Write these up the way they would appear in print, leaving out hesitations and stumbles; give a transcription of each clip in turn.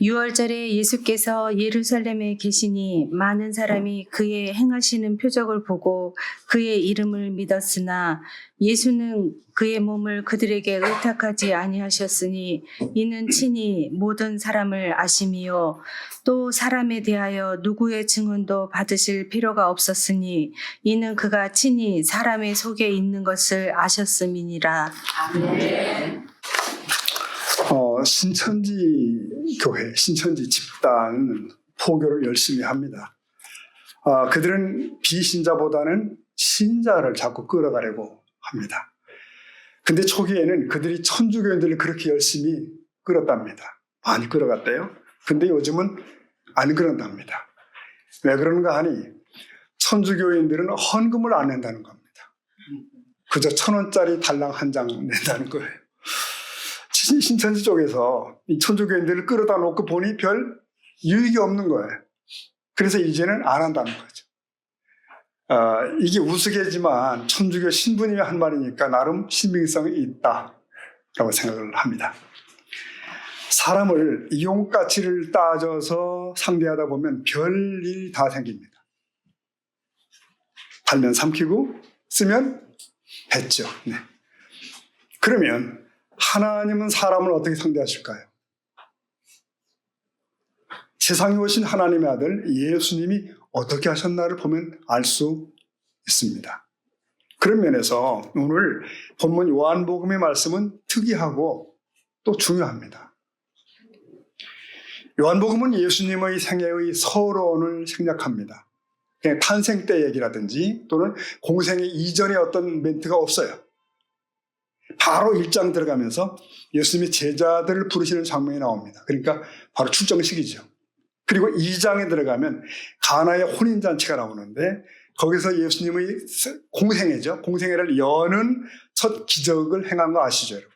유월절에 예수께서 예루살렘에 계시니 많은 사람이 그의 행하시는 표적을 보고 그의 이름을 믿었으나 예수는 그의 몸을 그들에게 의탁하지 아니하셨으니 이는 친히 모든 사람을 아심이요 또 사람에 대하여 누구의 증언도 받으실 필요가 없었으니 이는 그가 친히 사람의 속에 있는 것을 아셨음이니라. 아멘. 신천지 교회, 신천지 집단은 포교를 열심히 합니다. 그들은 비신자보다는 신자를 자꾸 끌어가려고 합니다. 근데 초기에는 그들이 천주교인들을 그렇게 열심히 끌었답니다. 많이 끌어갔대요. 근데 요즘은 안 그런답니다. 왜 그런가 하니 천주교인들은 헌금을 안 낸다는 겁니다. 그저 1,000원짜리 달랑 한 장 낸다는 거예요. 신천지 쪽에서 이 천주교인들을 끌어다 놓고 보니 별 유익이 없는 거예요. 그래서 이제는 안 한다는 거죠. 이게 우스개지만 천주교 신부님이 한 말이니까 나름 신빙성이 있다라고 생각을 합니다. 사람을 이용가치를 따져서 상대하다 보면 별일 다 생깁니다. 달면 삼키고 쓰면 뱉죠. 네. 그러면 하나님은 사람을 어떻게 상대하실까요? 세상에 오신 하나님의 아들 예수님이 어떻게 하셨나를 보면 알 수 있습니다. 그런 면에서 오늘 본문 요한복음의 말씀은 특이하고 또 중요합니다. 요한복음은 예수님의 생애의 서론을 생략합니다. 그냥 탄생 때 얘기라든지 또는 공생의 이전의 어떤 멘트가 없어요. 바로 1장 들어가면서 예수님이 제자들을 부르시는 장면이 나옵니다. 그러니까 바로 출정식이죠. 그리고 2장에 들어가면 가나의 혼인잔치가 나오는데 거기서 예수님의 공생애죠. 공생애를 여는 첫 기적을 행한 거 아시죠, 여러분?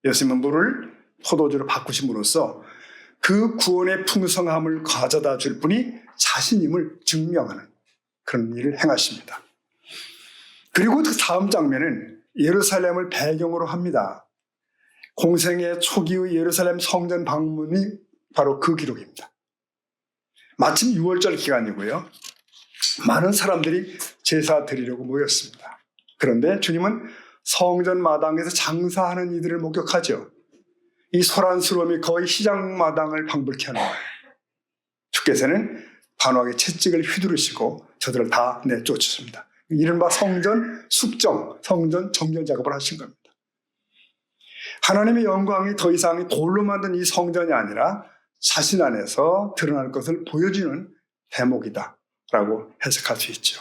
예수님은 물을 포도주로 바꾸심으로써 그 구원의 풍성함을 가져다 줄 분이 자신임을 증명하는 그런 일을 행하십니다. 그리고 그 다음 장면은 예루살렘을 배경으로 합니다. 공생의 초기의 예루살렘 성전 방문이 바로 그 기록입니다. 마침 6월절 기간이고요. 많은 사람들이 제사 드리려고 모였습니다. 그런데 주님은 성전 마당에서 장사하는 이들을 목격하죠. 이 소란스러움이 거의 시장 마당을 방불케 하는 거예요. 주께서는 단호하게 채찍을 휘두르시고 저들을 다 내쫓으십니다. 이른바 성전 숙정, 성전 정결 작업을 하신 겁니다. 하나님의 영광이 더 이상 돌로 만든 이 성전이 아니라 자신 안에서 드러날 것을 보여주는 대목이다라고 해석할 수 있죠.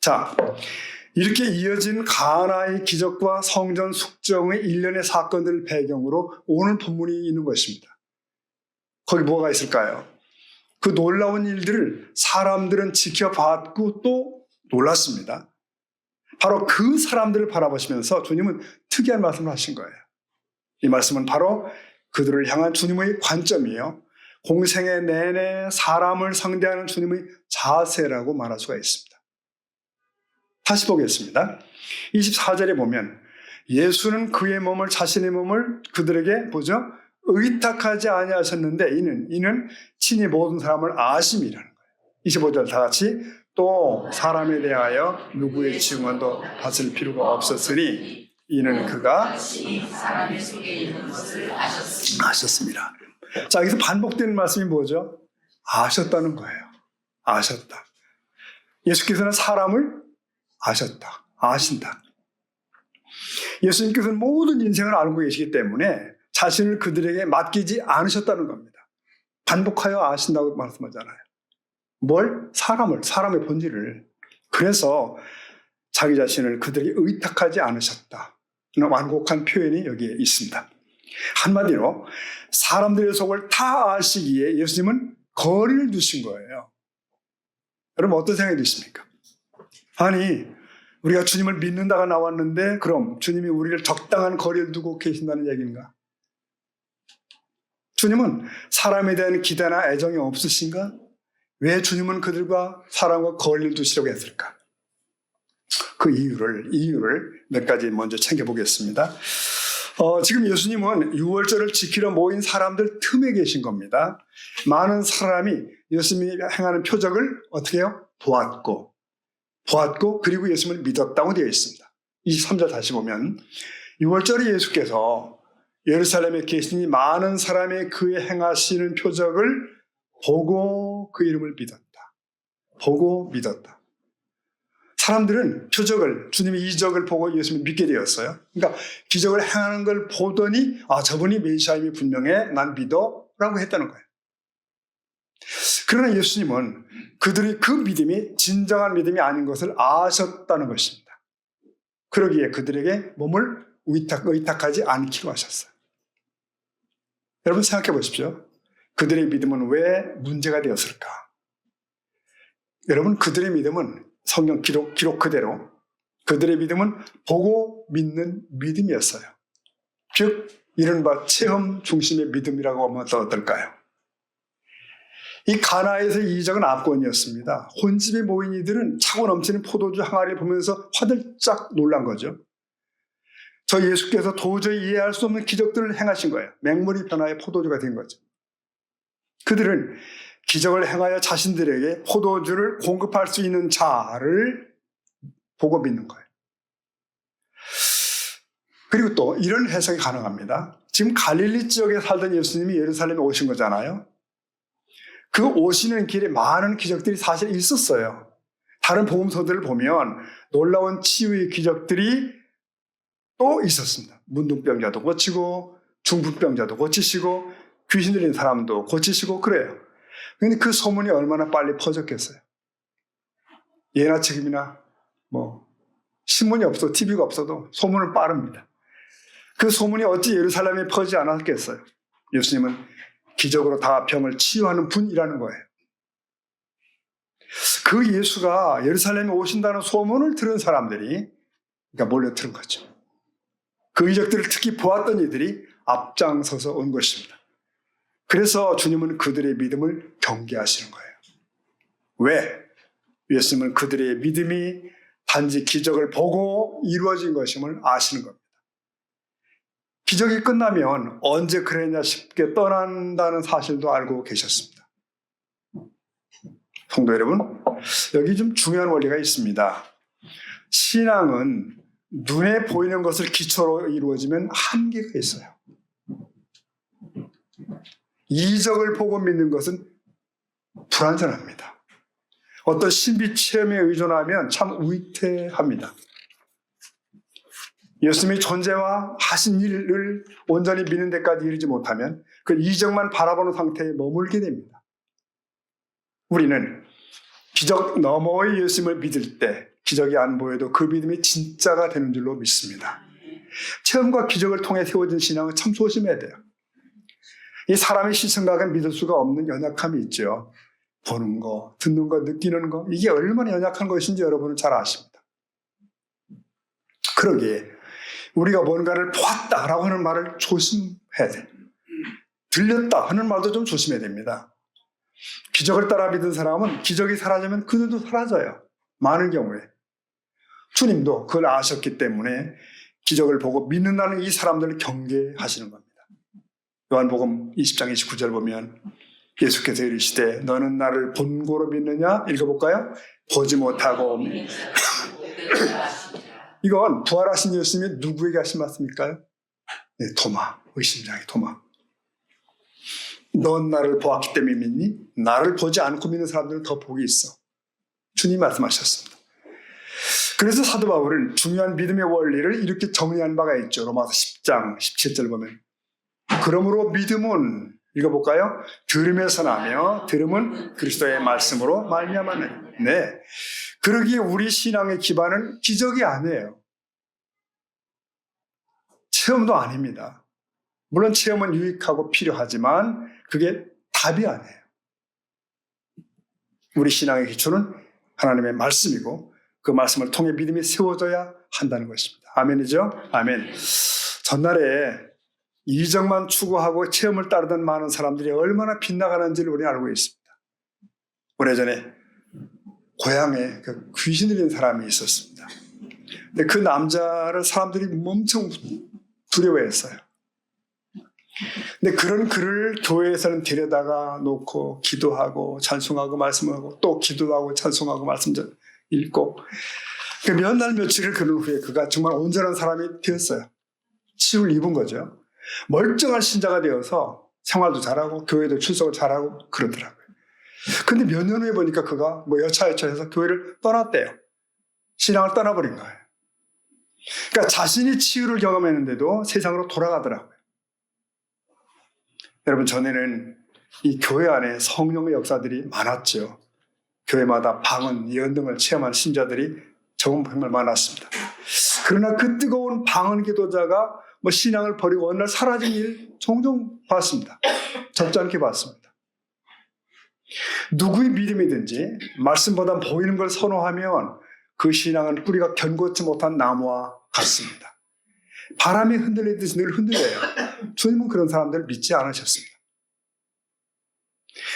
자, 이렇게 이어진 가나의 기적과 성전 숙정의 일련의 사건들을 배경으로 오늘 본문이 있는 것입니다. 거기 뭐가 있을까요? 그 놀라운 일들을 사람들은 지켜봤고 또 놀랐습니다. 바로 그 사람들을 바라보시면서 주님은 특이한 말씀을 하신 거예요. 이 말씀은 바로 그들을 향한 주님의 관점이에요. 공생애 내내 사람을 상대하는 주님의 자세라고 말할 수가 있습니다. 다시 보겠습니다. 24절에 보면 예수는 그의 몸을 자신의 몸을 그들에게 보죠. 의탁하지 아니하셨는데 이는 친히 모든 사람을 아심이라는 거예요. 25절 다 같이 또 사람에 대하여 누구의 증언도 받을 필요가 없었으니 이는 그가 사람의 속에 있는 것을 아셨습니다. 자, 여기서 반복되는 말씀이 뭐죠? 아셨다는 거예요. 아셨다. 예수께서는 사람을 아셨다. 아신다. 예수님께서는 모든 인생을 알고 계시기 때문에 자신을 그들에게 맡기지 않으셨다는 겁니다. 반복하여 아신다고 말씀하잖아요. 뭘? 사람의 본질을. 그래서 자기 자신을 그들에게 의탁하지 않으셨다. 완곡한 표현이 여기에 있습니다. 한마디로 사람들의 속을 다 아시기에 예수님은 거리를 두신 거예요. 여러분 어떤 생각이 드십니까? 아니 우리가 주님을 믿는다가 나왔는데 그럼 주님이 우리를 적당한 거리를 두고 계신다는 얘기인가? 주님은 사람에 대한 기대나 애정이 없으신가? 왜 주님은 그들과 사람과 거리를 두시려고 했을까? 그 이유를 몇 가지 먼저 챙겨보겠습니다. 지금 예수님은 유월절을 지키러 모인 사람들 틈에 계신 겁니다. 많은 사람이 예수님이 행하는 표적을 어떻게 해요? 보았고 그리고 예수님을 믿었다고 되어 있습니다. 23절 다시 보면 유월절에 예수께서 예루살렘에 계시니 많은 사람이 그의 행하시는 표적을 보고 그 이름을 믿었다. 보고 믿었다. 사람들은 표적을, 주님의 이적을 보고 예수님을 믿게 되었어요. 그러니까 기적을 행하는 걸 보더니 저분이 메시아임이 분명해, 난 믿어 라고 했다는 거예요. 그러나 예수님은 그들이 그 믿음이 진정한 믿음이 아닌 것을 아셨다는 것입니다. 그러기에 그들에게 몸을 의탁하지 않기로 하셨어요. 여러분 생각해 보십시오. 그들의 믿음은 왜 문제가 되었을까? 여러분 그들의 믿음은 성경 기록 그대로 그들의 믿음은 보고 믿는 믿음이었어요. 즉 이른바 체험 중심의 믿음이라고 하면 어떨까요? 이 가나에서 이 이적은 압권이었습니다. 혼집에 모인 이들은 차고 넘치는 포도주 항아리를 보면서 화들짝 놀란 거죠. 저 예수께서 도저히 이해할 수 없는 기적들을 행하신 거예요. 맹물이 변하여 포도주가 된 거죠. 그들은 기적을 행하여 자신들에게 포도주를 공급할 수 있는 자를 보고 믿는 거예요. 그리고 또 이런 해석이 가능합니다. 지금 갈릴리 지역에 살던 예수님이 예루살렘에 오신 거잖아요. 그 오시는 길에 많은 기적들이 사실 있었어요. 다른 복음서들을 보면 놀라운 치유의 기적들이 또 있었습니다. 문둥병자도 고치고 중풍병자도 고치시고 귀신 들린 사람도 고치시고 그래요. 그런데 그 소문이 얼마나 빨리 퍼졌겠어요. 예나 지금이나 신문이 없어도 TV가 없어도 소문은 빠릅니다. 그 소문이 어찌 예루살렘에 퍼지지 않았겠어요. 예수님은 기적으로 다 병을 치유하는 분이라는 거예요. 그 예수가 예루살렘에 오신다는 소문을 들은 사람들이 몰려들은 거죠. 그 이적들을 특히 보았던 이들이 앞장서서 온 것입니다. 그래서 주님은 그들의 믿음을 경계하시는 거예요. 왜? 예수님은 그들의 믿음이 단지 기적을 보고 이루어진 것임을 아시는 겁니다. 기적이 끝나면 언제 그랬냐 싶게 떠난다는 사실도 알고 계셨습니다. 성도 여러분, 여기 좀 중요한 원리가 있습니다. 신앙은 눈에 보이는 것을 기초로 이루어지면 한계가 있어요. 이적을 보고 믿는 것은 불완전합니다. 어떤 신비 체험에 의존하면 참 위태합니다. 예수님의 존재와 하신 일을 온전히 믿는 데까지 이르지 못하면 그 이적만 바라보는 상태에 머물게 됩니다. 우리는 기적 너머의 예수님을 믿을 때 기적이 안 보여도 그 믿음이 진짜가 되는 줄로 믿습니다. 체험과 기적을 통해 세워진 신앙은 참 조심해야 돼요. 이 사람의 시선각은 믿을 수가 없는 연약함이 있죠. 보는 거, 듣는 거, 느끼는 거, 이게 얼마나 연약한 것인지 여러분은 잘 아십니다. 그러기에 우리가 뭔가를 보았다라고 하는 말을 조심해야 돼요. 들렸다 하는 말도 좀 조심해야 됩니다. 기적을 따라 믿은 사람은 기적이 사라지면 그들도 사라져요. 많은 경우에. 주님도 그걸 아셨기 때문에 기적을 보고 믿는다는 이 사람들을 경계하시는 겁니다. 요한복음 20장 29절 보면 예수께서 이르시되 너는 나를 본고로 믿느냐? 읽어볼까요? 보지 못하고 이건 부활하신 예수님이 누구에게 하신 말씀일까요? 네, 토마, 의심장의 토마. 넌 나를 보았기 때문에 믿니? 나를 보지 않고 믿는 사람들은 더 복이 있어. 주님 말씀하셨습니다. 그래서 사도 바울은 중요한 믿음의 원리를 이렇게 정리한 바가 있죠. 로마서 10장 17절 보면 그러므로 믿음은 읽어볼까요? 들음에서 나며 들음은 그리스도의 말씀으로 말미암아는. 네, 그러기에 우리 신앙의 기반은 기적이 아니에요. 체험도 아닙니다. 물론 체험은 유익하고 필요하지만 그게 답이 아니에요. 우리 신앙의 기초는 하나님의 말씀이고 그 말씀을 통해 믿음이 세워져야 한다는 것입니다. 아멘이죠? 아멘. 전날에 이적만 추구하고 체험을 따르던 많은 사람들이 얼마나 빗나가는지를 우리는 알고 있습니다. 오래전에 고향에 그 귀신 들린 사람이 있었습니다. 근데 그 남자를 사람들이 엄청 두려워했어요. 근데 그런 그를 교회에서는 데려다가 놓고 기도하고 찬송하고 말씀하고 또 기도하고 찬송하고 말씀 읽고 몇 날 며칠을 그런 후에 그가 정말 온전한 사람이 되었어요. 치유를 입은 거죠. 멀쩡한 신자가 되어서 생활도 잘하고 교회도 출석을 잘하고 그러더라고요. 근데 몇 년 후에 보니까 그가 뭐 여차여차해서 교회를 떠났대요. 신앙을 떠나버린 거예요. 그러니까 자신이 치유를 경험했는데도 세상으로 돌아가더라고요. 여러분, 전에는 이 교회 안에 성령의 역사들이 많았죠. 교회마다 방언, 예언 등을 체험한 신자들이 정말 많았습니다. 그러나 그 뜨거운 방언 기도자가 뭐 신앙을 버리고 어느 날 사라진 일 종종 봤습니다. 적지 않게 봤습니다. 누구의 믿음이든지 말씀보다 보이는 걸 선호하면 그 신앙은 뿌리가 견고치 못한 나무와 같습니다. 바람이 흔들리듯이 늘 흔들려요. 주님은 그런 사람들을 믿지 않으셨습니다.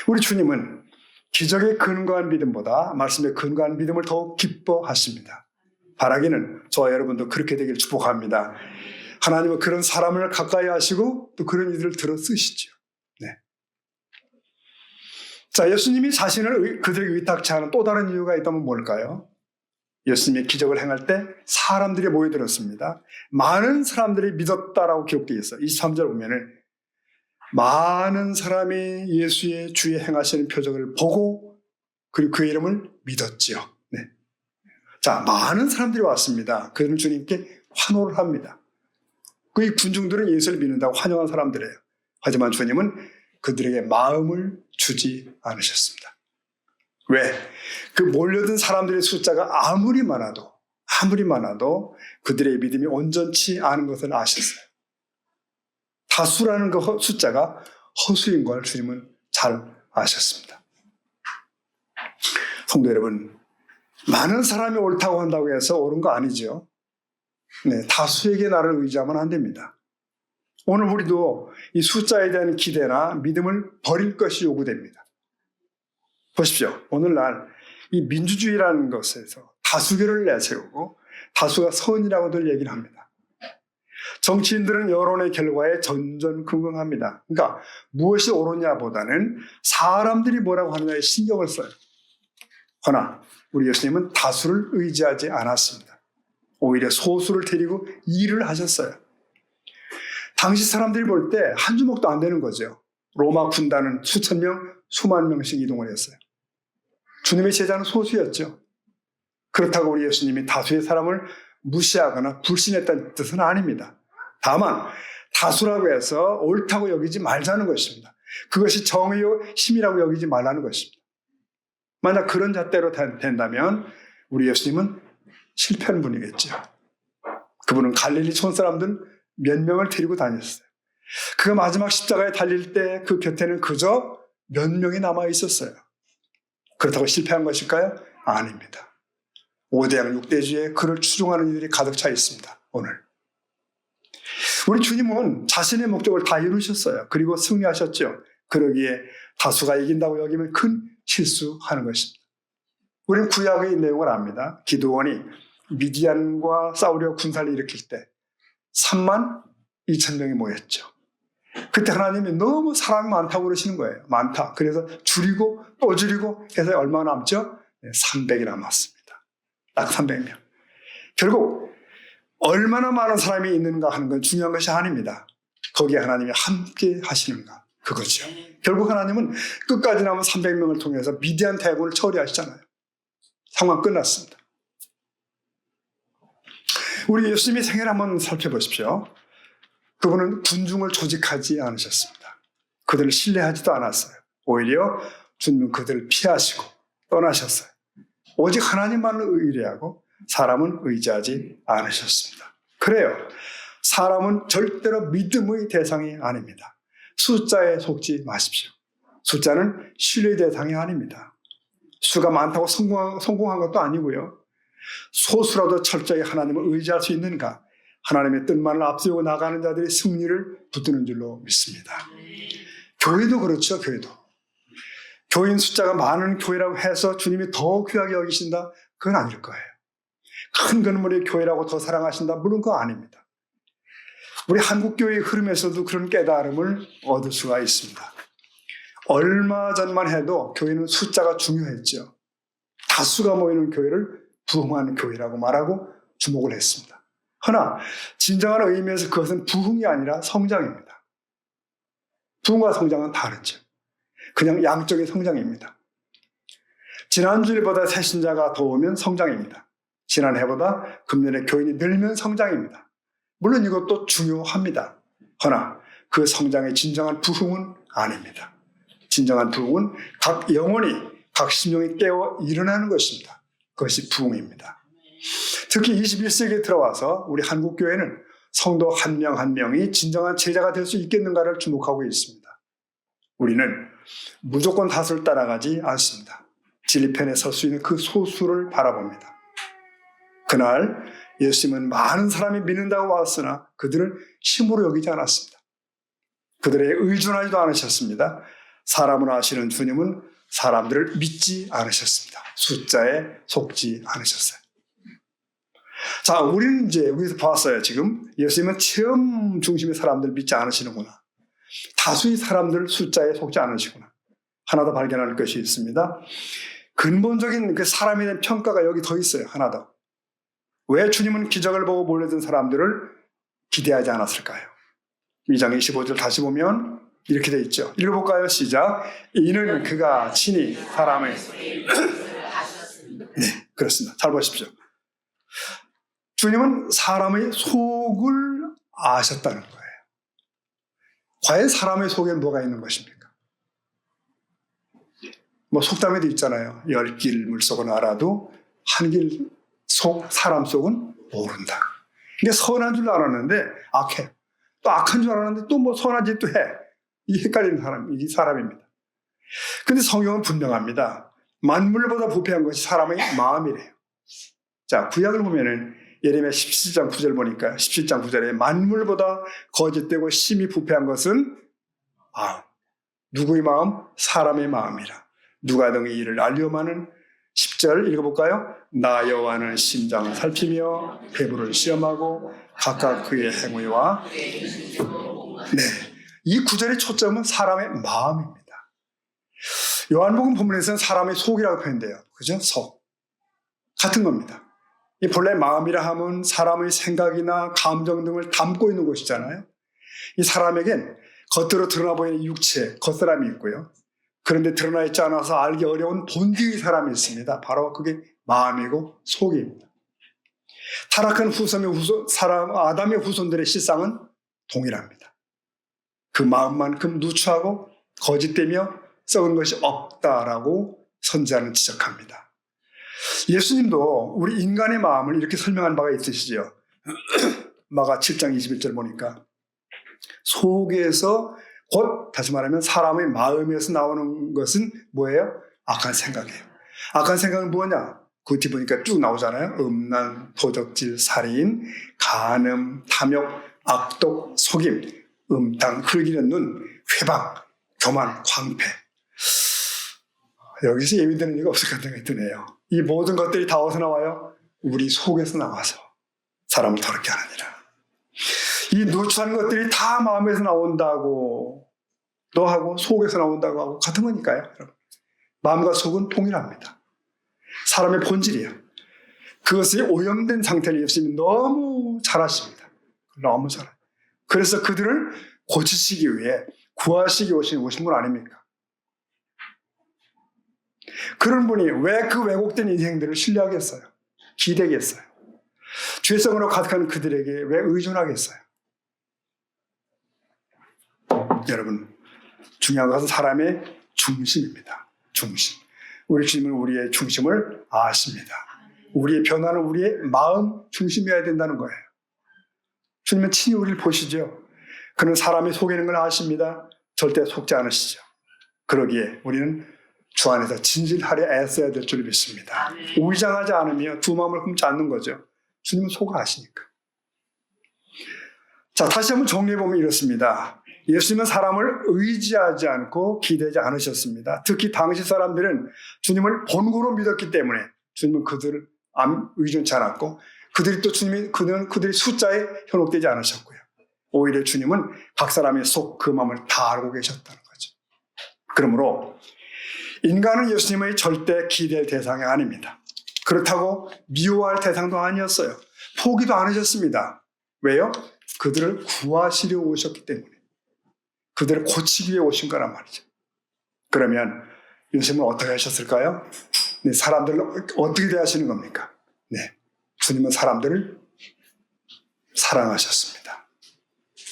우리 주님은 기적에 근거한 믿음보다 말씀에 근거한 믿음을 더욱 기뻐하십니다. 바라기는 저와 여러분도 그렇게 되길 축복합니다. 하나님은 그런 사람을 가까이 하시고 또 그런 이들을 들어 쓰시죠. 네. 자, 예수님이 자신을 그들에게 위탁치 않은 또 다른 이유가 있다면 뭘까요? 예수님이 기적을 행할 때 사람들이 모여들었습니다. 많은 사람들이 믿었다라고 기록되어 있어요. 23절 보면은 많은 사람이 예수의 주의 행하시는 표적을 보고 그리고 그 이름을 믿었지요. 네. 자, 많은 사람들이 왔습니다. 그들은 주님께 환호를 합니다. 그 군중들은 예수를 믿는다고 환영한 사람들이에요. 하지만 주님은 그들에게 마음을 주지 않으셨습니다. 왜? 그 몰려든 사람들의 숫자가 아무리 많아도 그들의 믿음이 온전치 않은 것을 아셨어요. 다수라는 그 숫자가 허수인 걸 주님은 잘 아셨습니다. 성도 여러분, 많은 사람이 옳다고 한다고 해서 옳은 거 아니죠. 네, 다수에게 나를 의지하면 안 됩니다. 오늘 우리도 이 숫자에 대한 기대나 믿음을 버릴 것이 요구됩니다. 보십시오. 오늘날 이 민주주의라는 것에서 다수결을 내세우고 다수가 선이라고들 얘기를 합니다. 정치인들은 여론의 결과에 전전긍긍합니다. 그러니까 무엇이 옳으냐보다는 사람들이 뭐라고 하느냐에 신경을 써요. 그러나 우리 예수님은 다수를 의지하지 않았습니다. 오히려 소수를 데리고 일을 하셨어요. 당시 사람들이 볼 때 한 주먹도 안 되는 거죠. 로마 군단은 수천 명, 수만 명씩 이동을 했어요. 주님의 제자는 소수였죠. 그렇다고 우리 예수님이 다수의 사람을 무시하거나 불신했다는 뜻은 아닙니다. 다만 다수라고 해서 옳다고 여기지 말자는 것입니다. 그것이 정의요 힘이라고 여기지 말라는 것입니다. 만약 그런 잣대로 된다면 우리 예수님은 실패한 분이겠죠. 그분은 갈릴리 촌 사람들 몇 명을 데리고 다녔어요. 그가 마지막 십자가에 달릴 때 그 곁에는 그저 몇 명이 남아 있었어요. 그렇다고 실패한 것일까요? 아닙니다. 5대양 6대주에 그를 추종하는 이들이 가득 차 있습니다. 오늘 우리 주님은 자신의 목적을 다 이루셨어요. 그리고 승리하셨죠. 그러기에 다수가 이긴다고 여기면 큰 실수하는 것입니다. 우리는 구약의 내용을 압니다. 기드온이 미디안과 싸우려 군사를 일으킬 때 3만 2천 명이 모였죠. 그때 하나님이 너무 사람이 많다고 그러시는 거예요. 많다. 그래서 줄이고 또 줄이고 해서 얼마나 남죠? 300이 남았습니다. 딱 300명. 결국 얼마나 많은 사람이 있는가 하는 건 중요한 것이 아닙니다. 거기에 하나님이 함께 하시는가 그거죠. 결국 하나님은 끝까지 남은 300명을 통해서 미디안 대군을 처리하시잖아요. 상황 끝났습니다. 우리 예수님의 생애를 한번 살펴보십시오. 그분은 군중을 조직하지 않으셨습니다. 그들을 신뢰하지도 않았어요. 오히려 주님은 그들을 피하시고 떠나셨어요. 오직 하나님만을 의뢰하고 사람은 의지하지 않으셨습니다. 그래요. 사람은 절대로 믿음의 대상이 아닙니다. 숫자에 속지 마십시오. 숫자는 신뢰의 대상이 아닙니다. 수가 많다고 성공한 것도 아니고요. 소수라도 철저히 하나님을 의지할 수 있는가? 하나님의 뜻만을 앞세우고 나가는 자들이 승리를 붙드는 줄로 믿습니다. 교회도 그렇죠. 교회도. 교인 숫자가 많은 교회라고 해서 주님이 더 귀하게 여기신다? 그건 아닐 거예요. 큰 건물의 교회라고 더 사랑하신다? 물론 그거 아닙니다. 우리 한국교회의 흐름에서도 그런 깨달음을 얻을 수가 있습니다. 얼마 전만 해도 교회는 숫자가 중요했죠. 다수가 모이는 교회를 부흥하는 교회라고 말하고 주목을 했습니다. 그러나 진정한 의미에서 그것은 부흥이 아니라 성장입니다. 부흥과 성장은 다르죠. 그냥 양적인 성장입니다. 지난주일보다 새신자가 더 오면 성장입니다. 지난해보다 금년에 교인이 늘면 성장입니다. 물론 이것도 중요합니다. 그러나 그 성장의 진정한 부흥은 아닙니다. 진정한 부흥은 각 영혼이, 각 심령이 깨어 일어나는 것입니다. 그것이 부흥입니다. 특히 21세기에 들어와서 우리 한국교회는 성도 한 명 한 명이 진정한 제자가 될 수 있겠는가를 주목하고 있습니다. 우리는 무조건 다수를 따라가지 않습니다. 진리편에 설 수 있는 그 소수를 바라봅니다. 그날 예수님은 많은 사람이 믿는다고 왔으나 그들을 힘으로 여기지 않았습니다. 그들에 의존하지도 않으셨습니다. 사람을 아시는 주님은 사람들을 믿지 않으셨습니다. 숫자에 속지 않으셨어요. 자, 우리는 이제 여기서 봤어요. 지금 예수님은 체험 중심의 사람들 믿지 않으시는구나. 다수의 사람들 숫자에 속지 않으시구나. 하나 더 발견할 것이 있습니다. 근본적인 그 사람에 대한 평가가 여기 더 있어요. 하나 더. 왜 주님은 기적을 보고 몰려든 사람들을 기대하지 않았을까요? 2장 25절 다시 보면 이렇게 돼 있죠. 읽어볼까요? 시작. 이는 그가 친히 사람의 네, 그렇습니다. 잘 보십시오. 주님은 사람의 속을 아셨다는 거예요. 과연 사람의 속에 뭐가 있는 것입니까? 뭐 속담에도 있잖아요. 10길 물속은 알아도 한 길 속, 사람 속은 모른다. 이게 선한 줄 알았는데 악해. 또 악한 줄 알았는데 또 뭐 선한 짓도 해. 이 헷갈리는 사람, 이 사람입니다. 근데 성경은 분명합니다. 만물보다 부패한 것이 사람의 마음이래요. 자, 구약을 보면은 예레미야 17장 9절 보니까 17장 9절에 만물보다 거짓되고 심히 부패한 것은 마음. 누구의 마음? 사람의 마음이라. 누가 등의 이를 알려마는 10절 읽어볼까요? 나 여호와는 심장을 살피며 배부를 시험하고 각각 그의 행위와 네, 이 구절의 초점은 사람의 마음입니다. 요한복음 본문에서는 사람의 속이라고 표현돼요. 그죠? 속. 같은 겁니다. 이 본래 마음이라 하면 사람의 생각이나 감정 등을 담고 있는 곳이잖아요. 이 사람에겐 겉으로 드러나 보이는 육체, 겉사람이 있고요. 그런데 드러나 있지 않아서 알기 어려운 본디의 사람이 있습니다. 바로 그게 마음이고 속입니다. 타락한 아담의 후손들의 실상은 동일합니다. 그 마음만큼 누추하고 거짓되며 썩은 것이 없다라고 선지자는 지적합니다. 예수님도 우리 인간의 마음을 이렇게 설명한 바가 있으시죠. 마가 7장 21절 보니까 속에서 곧 다시 말하면 사람의 마음에서 나오는 것은 뭐예요? 악한 생각이에요. 악한 생각은 뭐냐? 그 뒤 보니까 쭉 나오잖아요. 음란, 도적질, 살인, 간음, 탐욕, 악독, 속임, 음탕, 흘기는 눈, 회방, 교만, 광패. 여기서 예민되는 이유가 없을 것 같은 생각이 드네요. 이 모든 것들이 다 어디서 나와요? 우리 속에서 나와서 사람을 더럽게 하느니라. 이 누추한 것들이 다 마음에서 나온다고 너 하고 속에서 나온다고 하고 같은 거니까요. 여러분. 마음과 속은 동일합니다. 사람의 본질이에요. 그것이 오염된 상태를 예수님이 너무 잘 아십니다. 너무 잘. 그래서 그들을 고치시기 위해 구하시기 오신 분 아닙니까? 그런 분이 왜 그 왜곡된 인생들을 신뢰하겠어요? 기대겠어요? 죄성으로 가득한 그들에게 왜 의존하겠어요? 여러분, 중요한 것은 사람의 중심입니다. 중심. 우리 주님은 우리의 중심을 아십니다. 우리의 변화는 우리의 마음 중심이어야 된다는 거예요. 주님은 친히 우리를 보시죠. 그는 사람이 속이는 걸 아십니다. 절대 속지 않으시죠. 그러기에 우리는 주 안에서 진실하려 애써야 될 줄 믿습니다. 위장하지 않으며 두 마음을 흠지 않는 거죠. 주님은 속을 아시니까. 자, 다시 한번 정리해보면 이렇습니다. 예수님은 사람을 의지하지 않고 기대지 않으셨습니다. 특히 당시 사람들은 주님을 본고로 믿었기 때문에 주님은 그들을 의존치 않았고 그들이 또 그들이 숫자에 현혹되지 않으셨고요. 오히려 주님은 각 사람의 속 그 마음을 다 알고 계셨다는 거죠. 그러므로 인간은 예수님의 절대 기대할 대상이 아닙니다. 그렇다고 미워할 대상도 아니었어요. 포기도 안 하셨습니다. 왜요? 그들을 구하시려 오셨기 때문에. 그들을 고치기 위해 오신 거란 말이죠. 그러면 예수님은 어떻게 하셨을까요? 네, 사람들을 어떻게 대하시는 겁니까? 네, 주님은 사람들을 사랑하셨습니다.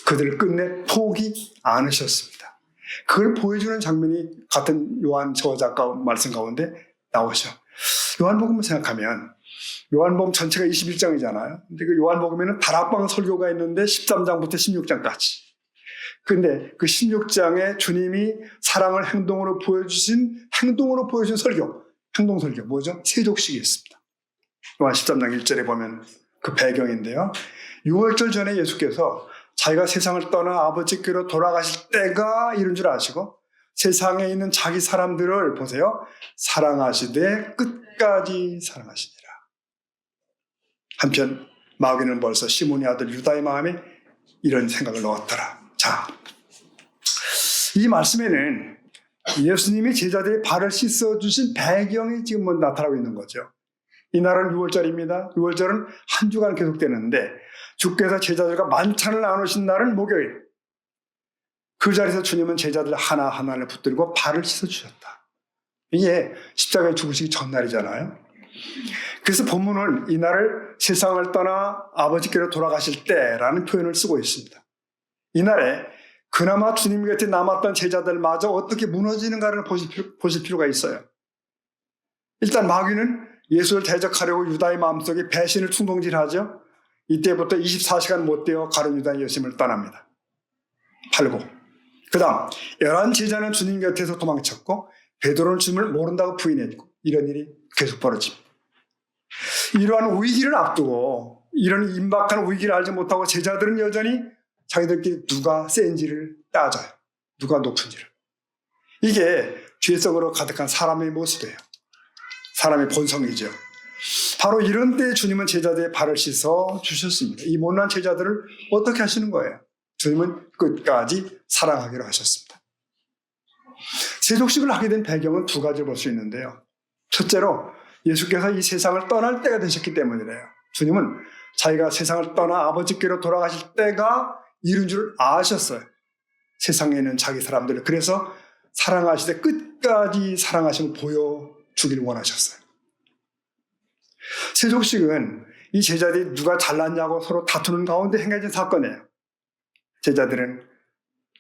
그들을 끝내 포기 안 하셨습니다. 그걸 보여주는 장면이 같은 요한 저작가 말씀 가운데 나오죠. 요한복음을 생각하면 요한복음 전체가 21장이잖아요. 근데 그 요한복음에는 다락방 설교가 있는데 13장부터 16장까지. 근데 그 16장에 주님이 사랑을 행동으로 보여주신 설교, 행동 설교 뭐죠? 세족식이 있습니다. 요한 13장 1절에 보면 그 배경인데요. 6월절 전에 예수께서 자기가 세상을 떠나 아버지께로 돌아가실 때가 이런 줄 아시고 세상에 있는 자기 사람들을 보세요. 사랑하시되 끝까지 사랑하시니라. 한편 마귀는 벌써 시몬의 아들 유다의 마음에 이런 생각을 넣었더라. 자, 이 말씀에는 예수님이 제자들의 발을 씻어주신 배경이 지금 나타나고 있는 거죠. 이날은 6월절입니다. 6월절은 한 주간 계속되는데 주께서 제자들과 만찬을 나누신 날은 목요일. 그 자리에서 주님은 제자들 하나하나를 붙들고 발을 씻어주셨다. 이게 십자가에 죽으시기 전날이잖아요. 그래서 본문은 이날을 세상을 떠나 아버지께로 돌아가실 때라는 표현을 쓰고 있습니다. 이날에 그나마 주님 곁에 남았던 제자들마저 어떻게 무너지는가를 보실 필요가 있어요. 일단 마귀는 예수를 대적하려고 유다의 마음속에 배신을 충동질하죠. 이때부터 24시간 못 되어 가룟 유다는 예수님을 떠납니다. 팔고. 그 다음 11 제자는 주님 곁에서 도망쳤고 베드로는 주님을 모른다고 부인했고 이런 일이 계속 벌어집니다. 이러한 위기를 앞두고 이런 임박한 위기를 알지 못하고 제자들은 여전히 자기들끼리 누가 센지를 따져요. 누가 높은지를. 이게 죄성으로 가득한 사람의 모습이에요. 사람의 본성이죠. 바로 이런 때에 주님은 제자들의 발을 씻어 주셨습니다. 이 못난 제자들을 어떻게 하시는 거예요? 주님은 끝까지 사랑하기로 하셨습니다. 세족식을 하게 된 배경은 두 가지를 볼 수 있는데요. 첫째로 예수께서 이 세상을 떠날 때가 되셨기 때문이래요. 주님은 자기가 세상을 떠나 아버지께로 돌아가실 때가 이른 줄 아셨어요. 세상에 있는 자기 사람들을. 그래서 사랑하시되 끝까지 사랑하심을 보여주길 원하셨어요. 세족식은 이 제자들이 누가 잘났냐고 서로 다투는 가운데 행해진 사건이에요. 제자들은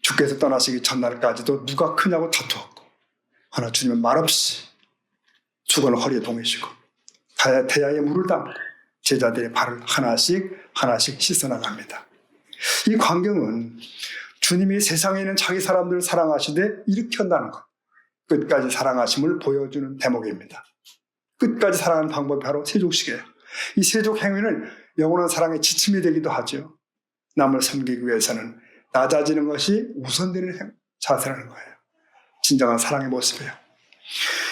주께서 떠나시기 전날까지도 누가 크냐고 다투었고, 그러나 주님은 말없이 죽은 허리에 동이시고 대야에 물을 담고 제자들의 발을 하나씩 씻어나갑니다. 이 광경은 주님이 세상에 있는 자기 사람들을 사랑하시되 이렇게 한다는 것, 끝까지 사랑하심을 보여주는 대목입니다. 끝까지 사랑하는 방법이 바로 세족식이에요. 이 세족 행위는 영원한 사랑의 지침이 되기도 하죠. 남을 섬기기 위해서는 낮아지는 것이 우선되는 자세라는 거예요. 진정한 사랑의 모습이에요.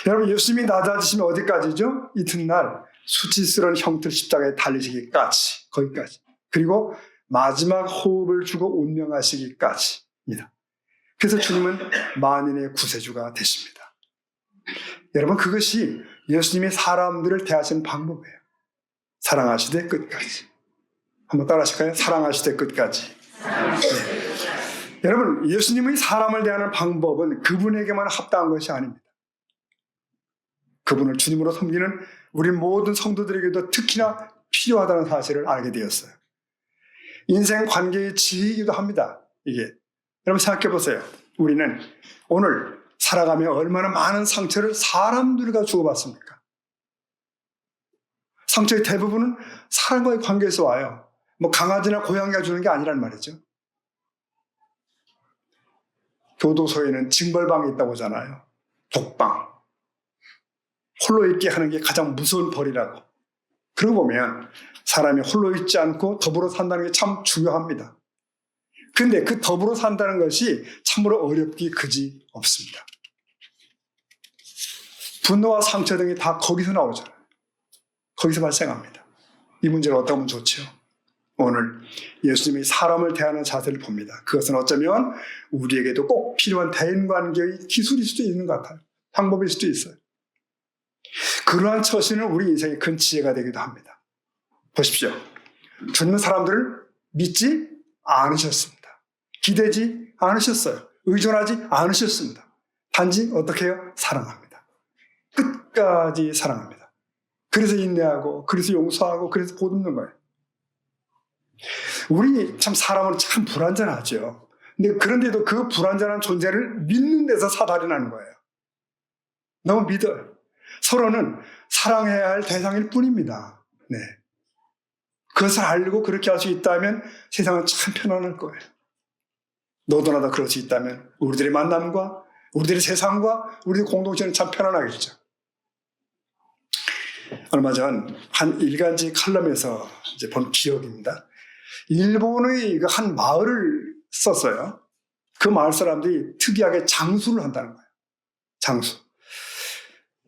여러분, 예수님이 낮아지시면 어디까지죠? 이튿날 수치스러운 형틀 십자가에 달리시기까지, 거기까지. 그리고 마지막 호흡을 주고 운명하시기까지입니다. 그래서 주님은 만인의 구세주가 되십니다. 여러분, 그것이 예수님이 사람들을 대하시는 방법이에요. 사랑하시되 끝까지. 한번 따라 하실까요? 사랑하시되 끝까지. 네. 여러분, 예수님의 사람을 대하는 방법은 그분에게만 합당한 것이 아닙니다. 그분을 주님으로 섬기는 우리 모든 성도들에게도 특히나 필요하다는 사실을 알게 되었어요. 인생 관계의 지혜이기도 합니다. 이게. 여러분 생각해 보세요. 우리는 오늘 살아가며 얼마나 많은 상처를 사람들과 주고받습니까? 상처의 대부분은 사람과의 관계에서 와요. 뭐 강아지나 고양이가 주는 게 아니란 말이죠. 교도소에는 징벌방이 있다고 하잖아요. 독방. 홀로 있게 하는 게 가장 무서운 벌이라고. 그러고 보면 사람이 홀로 있지 않고 더불어 산다는 게 참 중요합니다. 그런데 그 더불어 산다는 것이 참으로 어렵기 그지 없습니다. 분노와 상처 등이 다 거기서 나오잖아요. 거기서 발생합니다. 이 문제를 어떻게 하면 좋죠? 오늘 예수님이 사람을 대하는 자세를 봅니다. 그것은 어쩌면 우리에게도 꼭 필요한 대인관계의 기술일 수도 있는 것 같아요. 방법일 수도 있어요. 그러한 처신은 우리 인생의 큰 지혜가 되기도 합니다. 보십시오. 주님은 사람들을 믿지 않으셨습니다. 기대지 않으셨어요. 의존하지 않으셨습니다. 단지 어떻게 해요? 사랑합니다. 끝까지 사랑합니다. 그래서 인내하고, 그래서 용서하고, 그래서 보듬는 거예요. 우리 참 사람은 참 불완전하죠. 근데 그런데도 그 불완전한 존재를 믿는 데서 사달이 나는 거예요. 너무 믿어요. 서로는 사랑해야 할 대상일 뿐입니다. 네. 그것을 알고 그렇게 할 수 있다면 세상은 참 편안할 거예요. 너도 나도 그럴 수 있다면 우리들의 만남과 우리들의 세상과 우리의 공동체는 참 편안하겠죠. 얼마 전 한 일간지 칼럼에서 이제 본 기억입니다. 일본의 한 마을을 썼어요. 그 마을 사람들이 특이하게 장수를 한다는 거예요. 장수.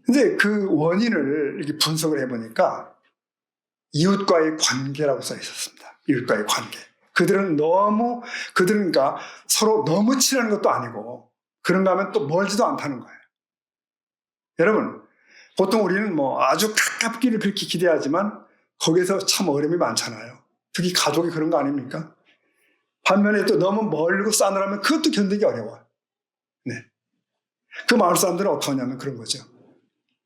근데 그 원인을 이렇게 분석을 해보니까 이웃과의 관계라고 써 있었습니다. 이웃과의 관계. 그들은 그러니까 서로 너무 친한 것도 아니고 그런가 하면 또 멀지도 않다는 거예요. 여러분, 보통 우리는 아주 가깝기를 그렇게 기대하지만 거기서 참 어려움이 많잖아요. 특히 가족이 그런 거 아닙니까? 반면에 또 너무 멀고 싸늘하면 그것도 견디기 어려워요. 네. 그 마을 사람들은 어떻게 하냐면 그런 거죠.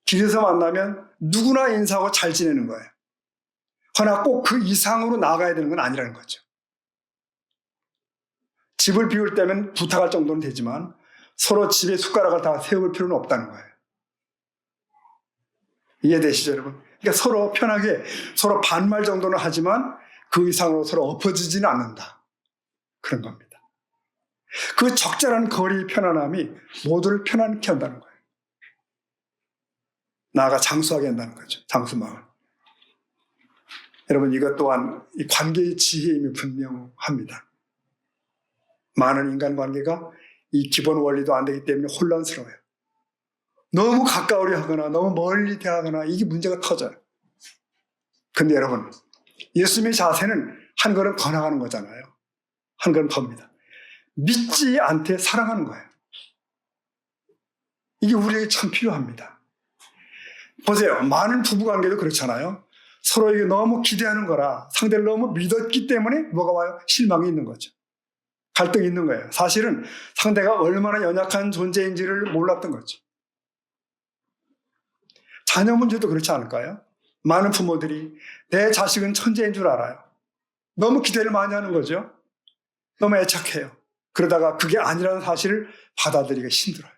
길에서 만나면 누구나 인사하고 잘 지내는 거예요. 그러나 꼭 그 이상으로 나가야 되는 건 아니라는 거죠. 집을 비울 때면 부탁할 정도는 되지만 서로 집에 숟가락을 다 세울 필요는 없다는 거예요. 이해되시죠, 여러분? 그러니까 서로 편하게 서로 반말 정도는 하지만 그 이상으로 서로 엎어지지는 않는다. 그런 겁니다. 그 적절한 거리의 편안함이 모두를 편안케 한다는 거예요. 나아가 장수하게 한다는 거죠. 장수마을. 여러분, 이것 또한 이 관계의 지혜임이 분명합니다. 많은 인간관계가 이 기본 원리도 안 되기 때문에 혼란스러워요. 너무 가까우려 하거나 너무 멀리 대하거나 이게 문제가 터져요. 근데 여러분, 예수님의 자세는 한 걸음 더 나가는 거잖아요. 한 걸음 더입니다. 믿지 않되 사랑하는 거예요. 이게 우리에게 참 필요합니다. 보세요. 많은 부부관계도 그렇잖아요. 서로에게 너무 기대하는 거라 상대를 너무 믿었기 때문에 뭐가 와요? 실망이 있는 거죠. 갈등이 있는 거예요. 사실은 상대가 얼마나 연약한 존재인지를 몰랐던 거죠. 자녀 문제도 그렇지 않을까요? 많은 부모들이 내 자식은 천재인 줄 알아요. 너무 기대를 많이 하는 거죠. 너무 애착해요. 그러다가 그게 아니라는 사실을 받아들이기가 힘들어요.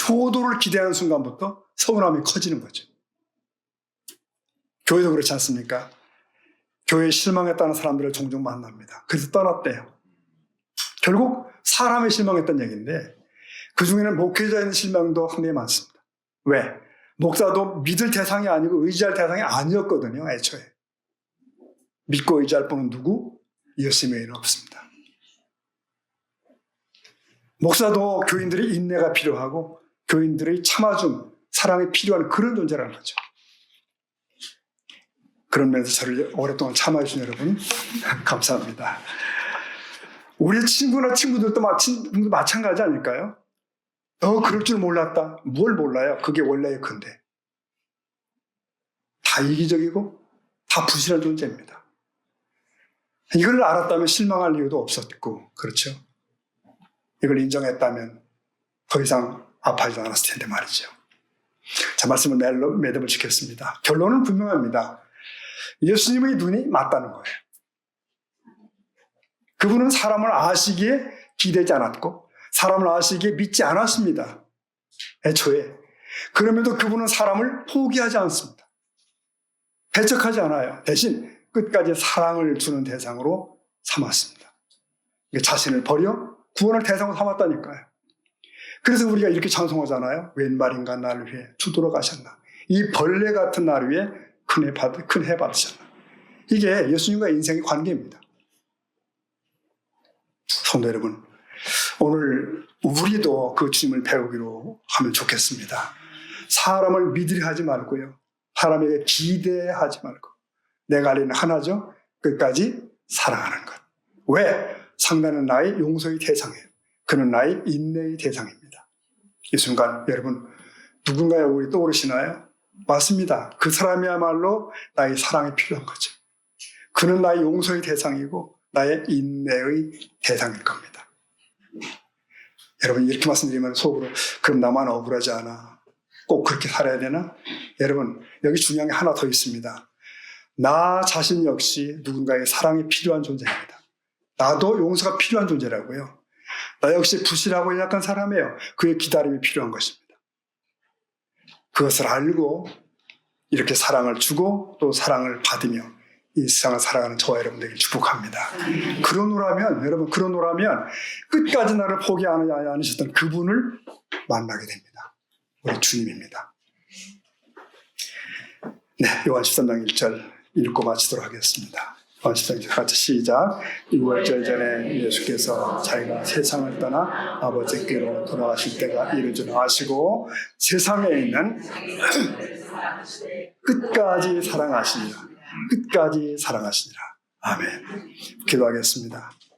효도를 기대하는 순간부터 서운함이 커지는 거죠. 교회도 그렇지 않습니까? 교회에 실망했다는 사람들을 종종 만납니다. 그래서 떠났대요. 결국 사람에 실망했던 얘기인데 그 중에는 목회자의 실망도 상당히 많습니다. 왜? 목사도 믿을 대상이 아니고 의지할 대상이 아니었거든요. 애초에. 믿고 의지할 분은 누구? 예수 외에는 없습니다. 목사도 교인들의 인내가 필요하고 교인들의 참아줌, 사랑이 필요한 그런 존재라는 거죠. 그런 면에서 저를 오랫동안 참아주신 여러분 감사합니다. 우리 친구나 친구들도 마찬가지 아닐까요? 너 그럴 줄 몰랐다. 뭘 몰라요? 그게 원래의 건데. 다 이기적이고 다 부실한 존재입니다. 이걸 알았다면 실망할 이유도 없었고, 그렇죠? 이걸 인정했다면 더 이상 아파하지 않았을 텐데 말이죠. 자, 말씀을 매듭을 짓겠습니다. 결론은 분명합니다. 예수님의 눈이 맞다는 거예요. 그분은 사람을 아시기에 기대지 않았고 사람을 아시기에 믿지 않았습니다. 애초에. 그럼에도 그분은 사람을 포기하지 않습니다. 배척하지 않아요. 대신 끝까지 사랑을 주는 대상으로 삼았습니다. 자신을 버려 구원을 대상으로 삼았다니까요. 그래서 우리가 이렇게 찬송하잖아요. 웬말인가 나를 위해 주도록 가셨나. 이 벌레 같은 나를 위해 큰 해 받으셨나. 이게 예수님과 인생의 관계입니다. 성도 여러분, 오늘 우리도 그 주님을 배우기로 하면 좋겠습니다. 사람을 믿으려 하지 말고요. 사람에게 기대하지 말고. 내가 할 일은 하나죠. 끝까지 사랑하는 것. 왜? 상대는 나의 용서의 대상이에요. 그는 나의 인내의 대상입니다. 이 순간 여러분 누군가의 얼굴이 떠오르시나요? 맞습니다. 그 사람이야말로 나의 사랑이 필요한 거죠. 그는 나의 용서의 대상이고 나의 인내의 대상일 겁니다. 여러분 이렇게 말씀드리면 속으로 그럼 나만 억울하지 않아? 꼭 그렇게 살아야 되나? 여러분 여기 중요한 게 하나 더 있습니다. 나 자신 역시 누군가의 사랑이 필요한 존재입니다. 나도 용서가 필요한 존재라고요. 나 역시 부실하고 연약한 사람이에요. 그의 기다림이 필요한 것입니다. 그것을 알고 이렇게 사랑을 주고 또 사랑을 받으며 이 세상을 살아가는 저와 여러분들에게 축복합니다. 여러분 그러노라면 끝까지 나를 포기하지 않으셨던 그분을 만나게 됩니다. 우리 주님입니다. 네, 요한 13장 1절 읽고 마치도록 하겠습니다. 요한 13장 같이 시작. 6월절 전에 예수께서 자기가 세상을 떠나 아버지께로 돌아가실 때가 이른 줄 아시고 세상에 있는 끝까지 사랑하시니라. 끝까지 사랑하시니라. 아멘. 기도하겠습니다.